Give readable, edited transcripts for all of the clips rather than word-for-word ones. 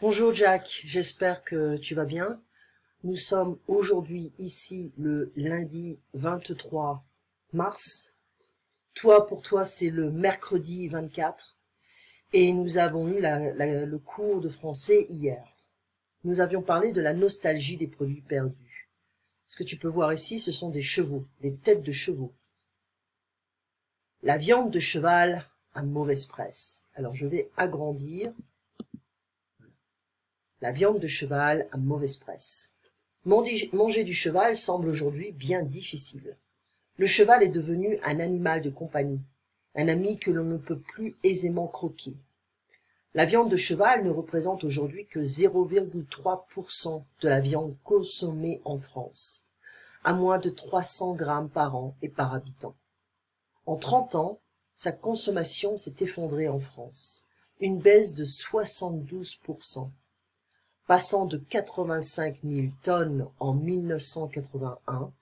Bonjour Jack, j'espère que tu vas bien. Nous sommes aujourd'hui ici le lundi 23 mars. Pour toi, c'est le mercredi 24. Et nous avons eu le cours de français hier. Nous avions parlé de la nostalgie des produits perdus. Ce que tu peux voir ici, ce sont des chevaux, des têtes de chevaux. La viande de cheval a mauvaise presse. Alors je vais agrandir. La viande de cheval a mauvaise presse. Manger du cheval semble aujourd'hui bien difficile. Le cheval est devenu un animal de compagnie, un ami que l'on ne peut plus aisément croquer. La viande de cheval ne représente aujourd'hui que 0,3% de la viande consommée en France, à moins de 300 grammes par an et par habitant. En 30 ans, sa consommation s'est effondrée en France, une baisse de 72%. Passant de 85 000 tonnes en 1981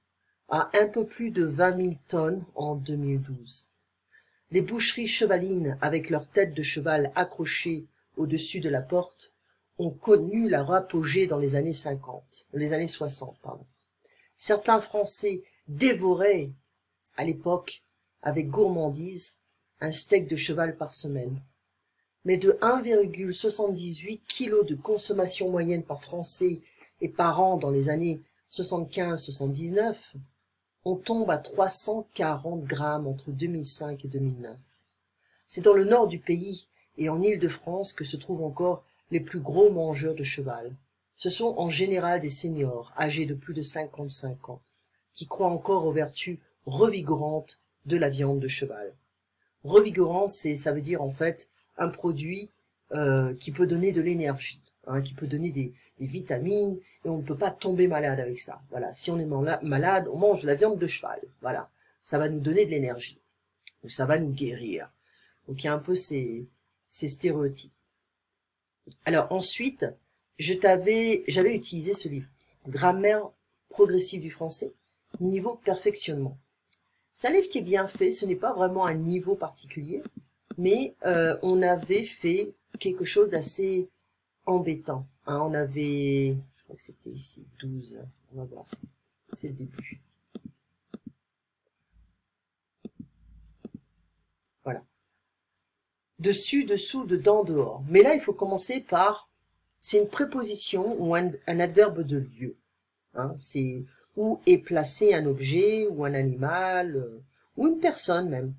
à un peu plus de 20 000 tonnes en 2012. Les boucheries chevalines, avec leurs têtes de cheval accrochées au-dessus de la porte, ont connu leur apogée dans les années 60. Certains Français dévoraient, à l'époque, avec gourmandise, un steak de cheval par semaine. Mais de 1,78 kg de consommation moyenne par Français et par an dans les années 75-79, on tombe à 340 grammes entre 2005 et 2009. C'est dans le nord du pays et en Île-de-France que se trouvent encore les plus gros mangeurs de cheval. Ce sont en général des seniors, âgés de plus de 55 ans, qui croient encore aux vertus revigorantes de la viande de cheval. Revigorant, ça veut dire en fait un produit qui peut donner de l'énergie, qui peut donner des vitamines, et on ne peut pas tomber malade avec ça. Voilà, si on est malade, on mange de la viande de cheval. Voilà, ça va nous donner de l'énergie, ou ça va nous guérir. Donc il y a un peu ces stéréotypes. Alors ensuite, j'avais utilisé ce livre, Grammaire progressive du français, niveau perfectionnement. C'est un livre qui est bien fait, ce n'est pas vraiment un niveau particulier, mais on avait fait quelque chose d'assez embêtant. On avait, je crois que c'était ici, 12, on va voir, c'est le début. Voilà. Dessus, dessous, dedans, dehors. Mais là, il faut commencer par, c'est une préposition ou un adverbe de lieu. C'est où est placé un objet ou un animal ou une personne même.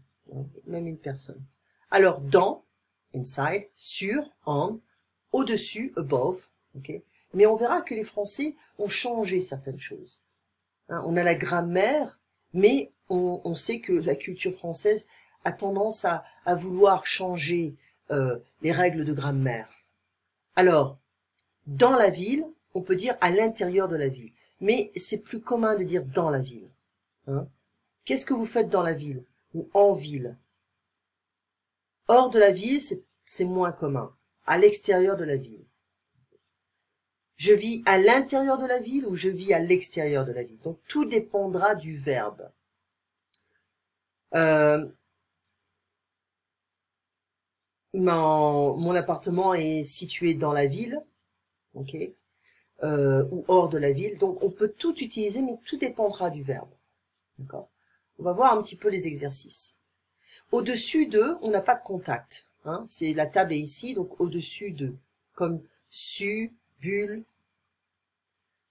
Même une personne. Alors, dans, inside, sur, on, au-dessus, above, ok. Mais on verra que les Français ont changé certaines choses. On a la grammaire, mais on sait que la culture française a tendance à vouloir changer les règles de grammaire. Alors, dans la ville, on peut dire à l'intérieur de la ville. Mais c'est plus commun de dire dans la ville. Qu'est-ce que vous faites dans la ville ou en ville? Hors de la ville, c'est moins commun. À l'extérieur de la ville. Je vis à l'intérieur de la ville ou je vis à l'extérieur de la ville. Donc, tout dépendra du verbe. Mon appartement est situé dans la ville, ok, ou hors de la ville. Donc, on peut tout utiliser, mais tout dépendra du verbe. D'accord. On va voir un petit peu les exercices. Au-dessus de, on n'a pas de contact. C'est la table est ici, donc au-dessus de, comme su, bulle,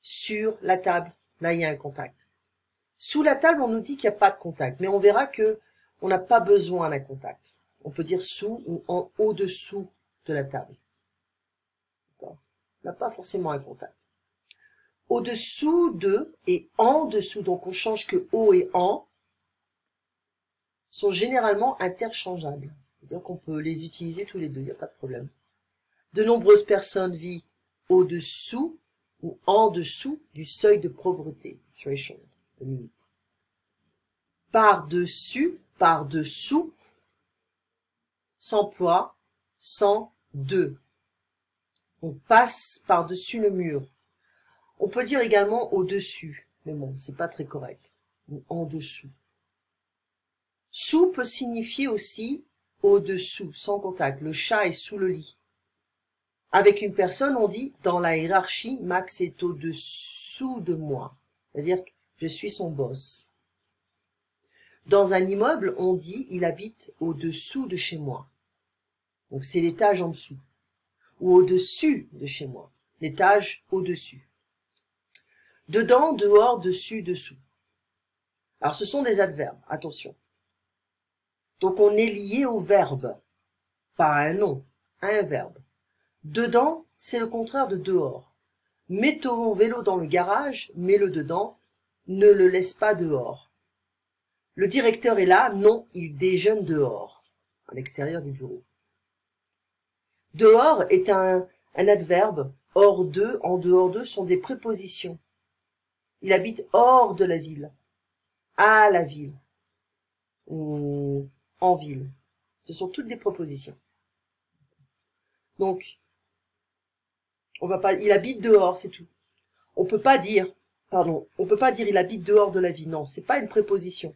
sur la table. Là, il y a un contact. Sous la table, on nous dit qu'il n'y a pas de contact, mais on verra que on n'a pas besoin d'un contact. On peut dire sous ou en au-dessous de la table. On n'a pas forcément un contact. Au-dessous de et en dessous, donc on change que au et en, sont généralement interchangeables. C'est-à-dire qu'on peut les utiliser tous les deux, il n'y a pas de problème. De nombreuses personnes vivent au-dessous ou en dessous du seuil de pauvreté, threshold, de limite. Par-dessus, par-dessous, s'emploie sans de. On passe par-dessus le mur. On peut dire également au-dessus, mais bon, c'est pas très correct. Ou en dessous. Sous peut signifier aussi au-dessous, sans contact. Le chat est sous le lit. Avec une personne, on dit dans la hiérarchie, Max est au-dessous de moi. C'est-à-dire que je suis son boss. Dans un immeuble, on dit il habite au-dessous de chez moi. Donc c'est l'étage en dessous. Ou au-dessus de chez moi. L'étage au-dessus. Dedans, dehors, dessus, dessous. Alors ce sont des adverbes, attention. Donc on est lié au verbe, pas à un nom, à un verbe. Dedans, c'est le contraire de dehors. Mets ton vélo dans le garage, mets-le dedans, ne le laisse pas dehors. Le directeur est là, non, il déjeune dehors, à l'extérieur du bureau. Dehors est un adverbe, hors de, en dehors de sont des prépositions. Il habite hors de la ville, à la ville, ou en ville. Ce sont toutes des propositions. Donc, on va pas, il habite dehors, c'est tout. On peut pas dire il habite dehors de la ville. Non, c'est pas une préposition.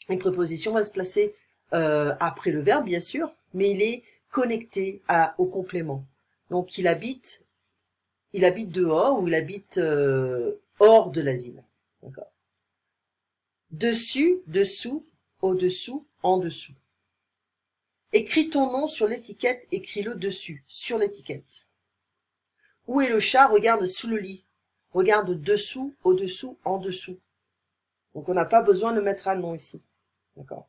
Une préposition va se placer après le verbe, bien sûr, mais il est connecté au complément. Donc, il habite dehors ou il habite hors de la ville. D'accord. Dessus, dessous, au-dessous, en dessous. Écris ton nom sur l'étiquette, écris-le dessus, sur l'étiquette. Où est le chat? Regarde sous le lit. Regarde dessous, au-dessous, en dessous. Donc on n'a pas besoin de mettre un nom ici. D'accord.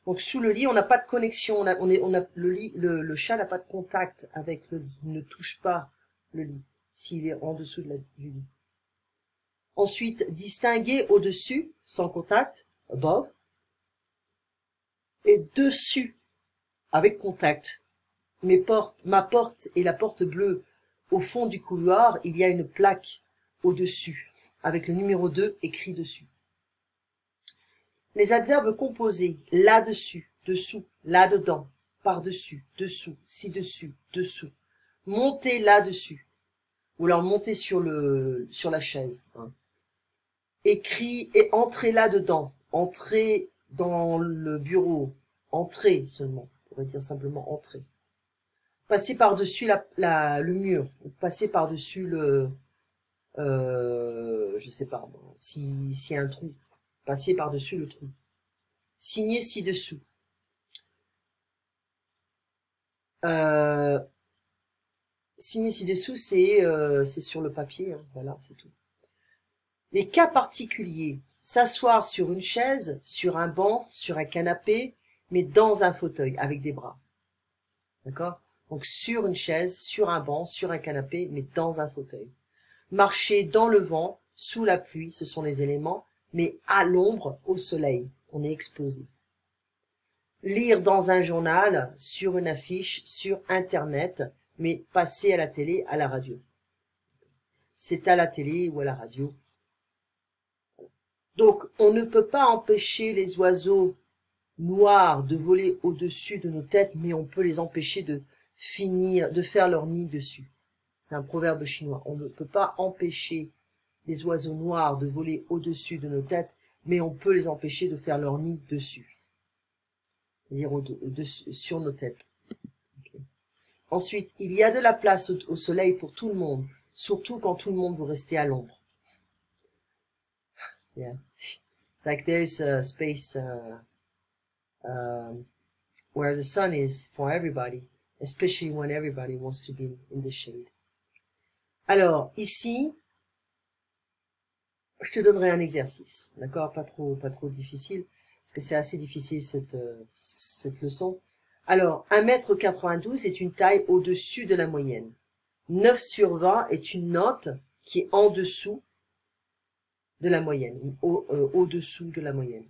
Donc sous le lit, on n'a pas de connexion. Le chat n'a pas de contact avec le lit. Il ne touche pas le lit s'il est en dessous du lit. Ensuite, distinguer au-dessus, sans contact, above, et dessus, avec contact. Ma porte et la porte bleue, au fond du couloir, il y a une plaque au-dessus, avec le numéro 2 écrit dessus. Les adverbes composés, là-dessus, dessous, là-dedans, par-dessus, dessous, ci-dessus, dessous. Monter là-dessus, ou alors monter sur la chaise. Hein. Écrit et entrer là-dedans, entrer dans le bureau, entrer seulement, on pourrait dire simplement entrer. Passer par-dessus le mur, ou passer par-dessus je sais pas, s'il y a un trou, passer par-dessus le trou. Signer ci-dessous. Signer ci-dessous, c'est sur le papier, hein, voilà, c'est tout. Les cas particuliers, s'asseoir sur une chaise, sur un banc, sur un canapé, mais dans un fauteuil, avec des bras. D'accord? Donc sur une chaise, sur un banc, sur un canapé, mais dans un fauteuil. Marcher dans le vent, sous la pluie, ce sont les éléments, mais à l'ombre, au soleil, on est exposé. Lire dans un journal, sur une affiche, sur Internet, mais passer à la télé, à la radio. C'est à la télé ou à la radio. Donc, on ne peut pas empêcher les oiseaux noirs de voler au-dessus de nos têtes, mais on peut les empêcher de faire leur nid dessus. C'est un proverbe chinois. On ne peut pas empêcher les oiseaux noirs de voler au-dessus de nos têtes, mais on peut les empêcher de faire leur nid dessus. C'est-à-dire sur nos têtes. Okay. Ensuite, il y a de la place au soleil pour tout le monde, surtout quand tout le monde veut rester à l'ombre. Yeah. It's like there is a space where the sun is for everybody, especially when everybody wants to be in the shade. Alors, ici, je te donnerai un exercice, d'accord? Pas trop difficile, parce que c'est assez difficile cette leçon. Alors, 1,92 m est une taille au-dessus de la moyenne. 9 sur 20 est une note qui est en dessous de la moyenne, au-dessous de la moyenne.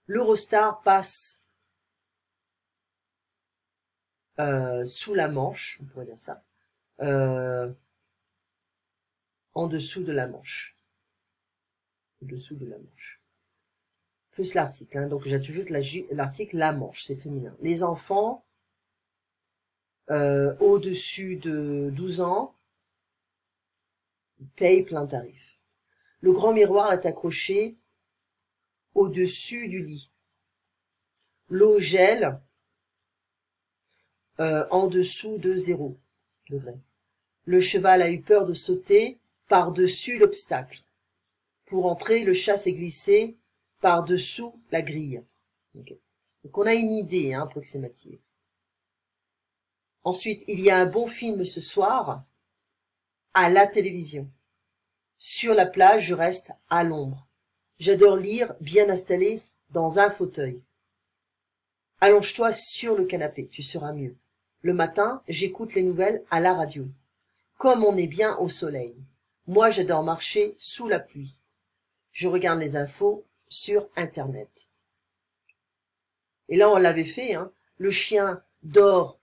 L'Eurostar passe sous la Manche, on pourrait dire ça, en dessous de la Manche. Au-dessous de la Manche. Plus l'article, hein, donc j'ajoute l'article la Manche, c'est féminin. Les enfants au-dessus de 12 ans payent plein tarif. Le grand miroir est accroché au-dessus du lit. L'eau gèle en dessous de 0. degrés. Le cheval a eu peur de sauter par-dessus l'obstacle. Pour entrer, le chat s'est glissé par-dessous la grille. Okay. Donc on a une idée approximative. Ensuite, il y a un bon film ce soir à la télévision. Sur la plage, je reste à l'ombre. J'adore lire bien installé dans un fauteuil. Allonge-toi sur le canapé, tu seras mieux. Le matin, j'écoute les nouvelles à la radio. Comme on est bien au soleil. Moi, j'adore marcher sous la pluie. Je regarde les infos sur Internet. Et là, on l'avait fait. Le chien dort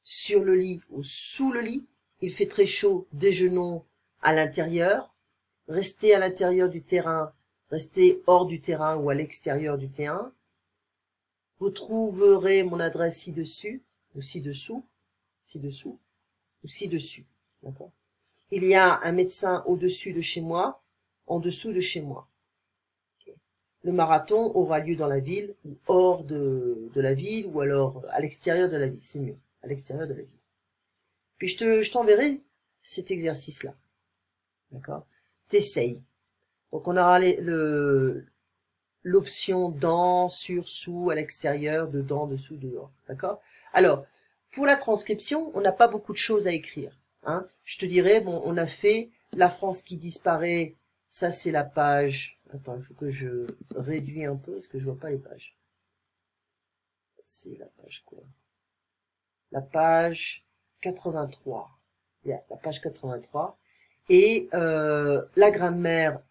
sur le lit ou sous le lit. Il fait très chaud, déjeunons à l'intérieur. Restez à l'intérieur du terrain, restez hors du terrain ou à l'extérieur du terrain. Vous trouverez mon adresse ci-dessus, ou ci-dessous, ci-dessous, ou ci-dessus. D'accord ? Il y a un médecin au-dessus de chez moi, en dessous de chez moi. Le marathon aura lieu dans la ville, ou hors de la ville, ou alors à l'extérieur de la ville. C'est mieux, à l'extérieur de la ville. Puis je t'enverrai cet exercice-là. D'accord ? T'essayes. Donc on aura l'option dans, sur, sous, à l'extérieur, dedans, dessous, dehors. D'accord? Alors, pour la transcription, on n'a pas beaucoup de choses à écrire. Je te dirais, bon, on a fait la France qui disparaît, ça c'est la page. Attends, il faut que je réduis un peu parce que je vois pas les pages. C'est la page quoi? La page 83. Yeah, la page 83. Et la grammaire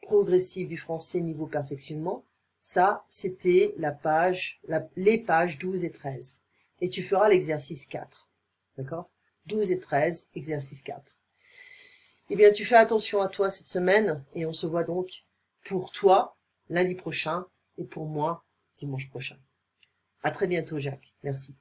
progressive du français niveau perfectionnement, ça, c'était la page, les pages 12 et 13. Et tu feras l'exercice 4. D'accord? 12 et 13, exercice 4. Eh bien, tu fais attention à toi cette semaine et on se voit donc pour toi lundi prochain et pour moi dimanche prochain. À très bientôt, Jacques. Merci.